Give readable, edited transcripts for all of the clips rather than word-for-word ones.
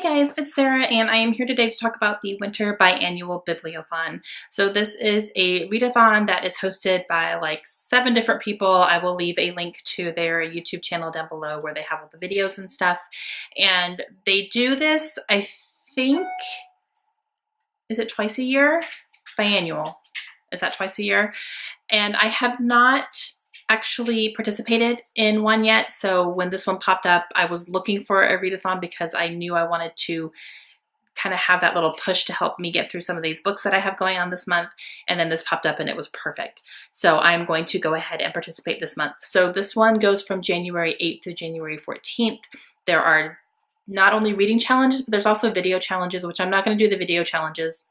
Hey guys, it's Sarah and I am here today to talk about the Winter Biannual Bibliothon. So this is a readathon that is hosted by like 7 different people. I will leave a link to their YouTube channel down below where they have all the videos and stuff. And they do this, I think, is it twice a year? Biannual. Is that twice a year? And I have not actually participated in one yet. So when this one popped up, I was looking for a readathon because I knew I wanted to kind of have that little push to help me get through some of these books that I have going on this month. And then this popped up and it was perfect. So I'm going to go ahead and participate this month. So this one goes from January 8th through January 14th. There are not only reading challenges, but there's also video challenges, which I'm not going to do the video challenges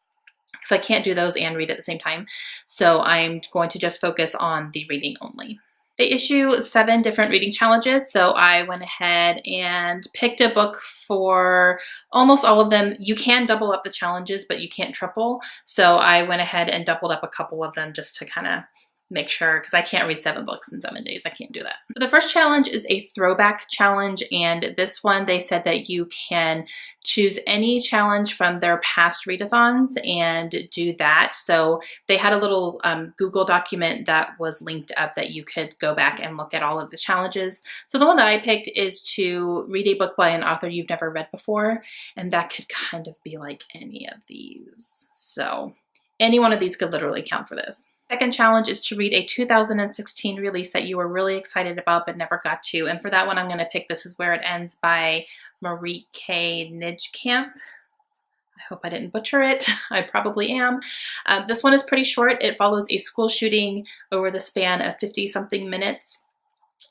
because I can't do those and read at the same time. So I'm going to just focus on the reading only. They issue 7 different reading challenges, so I went ahead and picked a book for almost all of them. You can double up the challenges, but you can't triple. So I went ahead and doubled up a couple of them just to kind of make sure, because I can't read 7 books in 7 days. I can't do that. So the first challenge is a throwback challenge, and this one they said that you can choose any challenge from their past readathons and do that. So they had a little Google document that was linked up that you could go back and look at all of the challenges. So the one that I picked is to read a book by an author you've never read before, and that could kind of be like any of these. So any one of these could literally count for this. Second challenge is to read a 2016 release that you were really excited about but never got to. And for that one, I'm going to pick This Is Where It Ends by Marie K. Nijkamp. I hope I didn't butcher it. I probably am. This one is pretty short. It follows a school shooting over the span of 50-something minutes,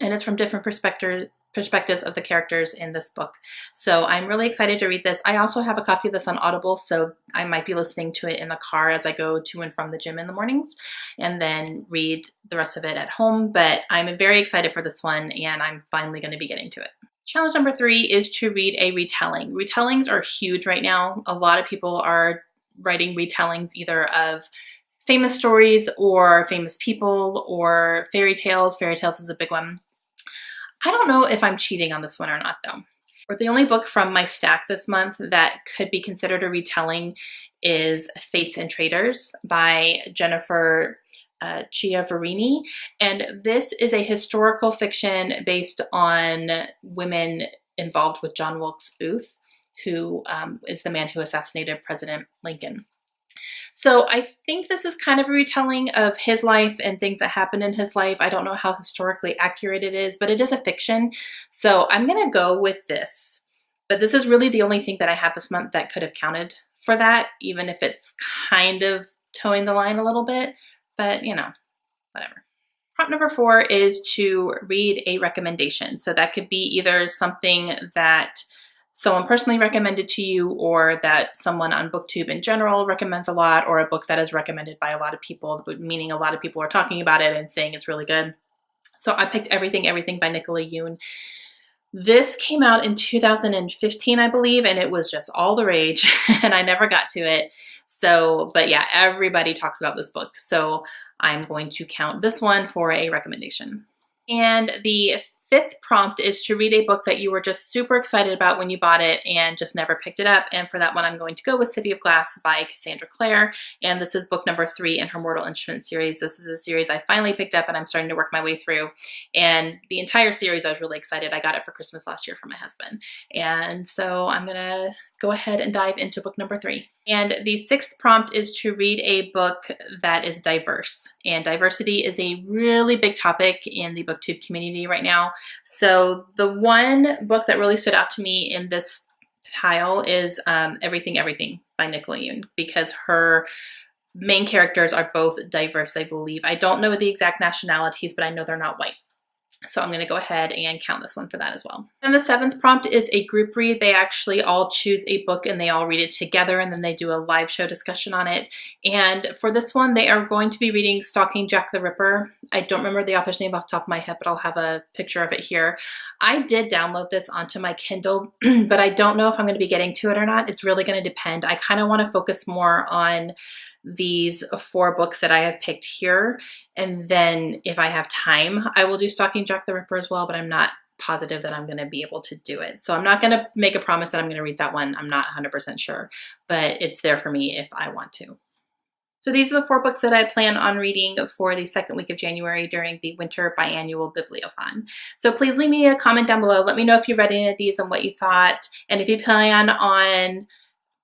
and it's from different perspectives of the characters in this book. So I'm really excited to read this. I also have a copy of this on Audible, so I might be listening to it in the car as I go to and from the gym in the mornings and then read the rest of it at home. But I'm very excited for this one and I'm finally going to be getting to it. Challenge number 3 is to read a retelling. Retellings are huge right now. A lot of people are writing retellings either of famous stories or famous people or fairy tales. Fairy tales is a big one. I don't know if I'm cheating on this one or not though. Or the only book from my stack this month that could be considered a retelling is Fates and Traitors by Jennifer Chiavarini. And this is a historical fiction based on women involved with John Wilkes Booth, who is the man who assassinated President Lincoln. So I think this is kind of a retelling of his life and things that happened in his life. I don't know how historically accurate it is, but it is a fiction. So I'm going to go with this. But this is really the only thing that I have this month that could have counted for that, even if it's kind of towing the line a little bit. But, you know, whatever. Prompt number 4 is to read a recommendation. So that could be either something that someone personally recommended to you or that someone on BookTube in general recommends a lot, or a book that is recommended by a lot of people, meaning a lot of people are talking about it and saying it's really good. So I picked Everything by Nicola Yoon. This came out in 2015, I believe, and it was just all the rage and I never got to it. So, but yeah, everybody talks about this book. So I'm going to count this one for a recommendation. And the 5th prompt is to read a book that you were just super excited about when you bought it and just never picked it up. And for that one, I'm going to go with City of Glass by Cassandra Clare. And this is book number 3 in her Mortal Instruments series. This is a series I finally picked up and I'm starting to work my way through. And the entire series, I was really excited. I got it for Christmas last year from my husband. And so I'm going to go ahead and dive into book number 3. And the 6th prompt is to read a book that is diverse. And diversity is a really big topic in the BookTube community right now. So the one book that really stood out to me in this pile is Everything by Nicola Yoon, because her main characters are both diverse, I believe. I don't know the exact nationalities, but I know they're not white. So I'm going to go ahead and count this one for that as well. And the 7th prompt is a group read. They actually all choose a book and they all read it together and then they do a live show discussion on it. And for this one, they are going to be reading Stalking Jack the Ripper. I don't remember the author's name off the top of my head, but I'll have a picture of it here. I did download this onto my Kindle, but I don't know if I'm going to be getting to it or not. It's really going to depend. I kind of want to focus more on these 4 books that I have picked here. And then if I have time, I will do Stalking Jack the Ripper as well, but I'm not positive that I'm going to be able to do it. So I'm not going to make a promise that I'm going to read that one. I'm not 100% sure, but it's there for me if I want to. So these are the 4 books that I plan on reading for the second week of January during the Winter Biannual Bibliothon. So please leave me a comment down below. Let me know if you read any of these and what you thought. And if you plan on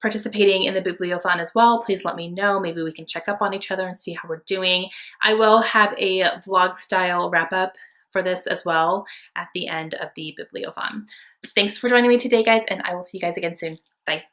participating in the Bibliothon as well, please let me know. Maybe we can check up on each other and see how we're doing. I will have a vlog style wrap up for this as well at the end of the Bibliothon. Thanks for joining me today, guys, and I will see you guys again soon. Bye.